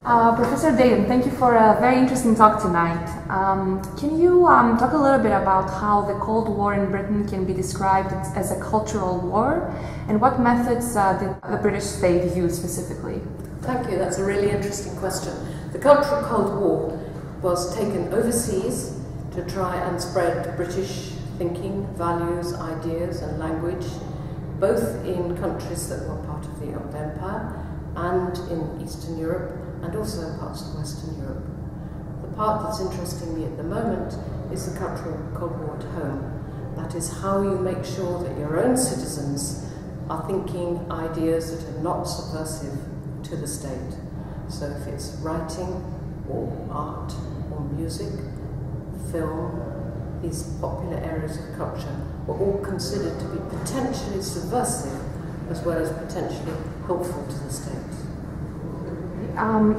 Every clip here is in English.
Professor Deighton, thank you for a very interesting talk tonight. Can you talk a little bit about how the Cold War in Britain can be described as a cultural war, and what methods did the British state use specifically? Thank you, that's a really interesting question. The Cultural Cold War was taken overseas to try and spread British thinking, values, ideas and language, both in countries that were part of the Old Empire and in Eastern Europe, and also in parts of Western Europe. The part that's interesting me at the moment is the Cultural Cold War at home. That is how you make sure that your own citizens are thinking ideas that are not subversive to the state. So if it's writing or art or music, film, these popular areas of culture were all considered to be potentially subversive as well as potentially helpful to the state.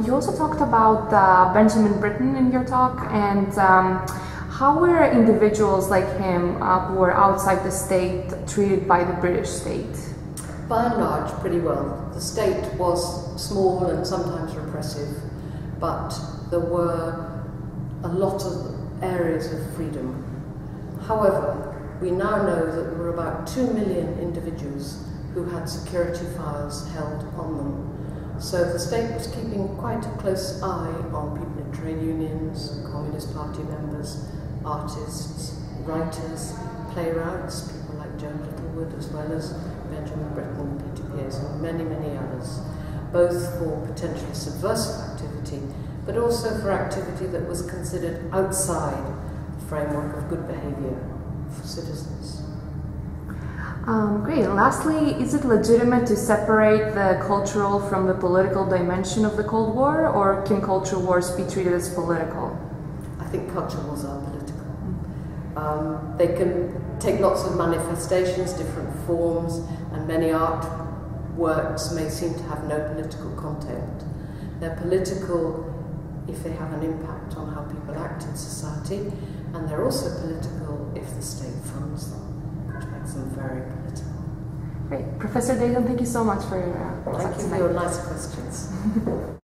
You also talked about Benjamin Britten in your talk, and how were individuals like him who were outside the state treated by the British state? By and large, pretty well. The state was small and sometimes repressive, but there were a lot of areas of freedom. However, we now know that there were about 2 million individuals who had security files held on them. So the state was keeping quite a close eye on people in trade unions, Communist Party members, artists, writers, playwrights, people like Joan Littlewood, as well as Benjamin Britten, Peter Pearce, and many, many others, both for potentially subversive activity, but also for activity that was considered outside the framework of good behaviour for citizens. Great. Lastly, is it legitimate to separate the cultural from the political dimension of the Cold War, or can culture wars be treated as political? I think culture wars are political. They can take lots of manifestations, different forms, and many art works may seem to have no political content. They're political if they have an impact on how people act in society, and they're also political if the state funds them, which makes them very political. Great. Professor Deighton, thank you so much for your Thank you for your nice questions.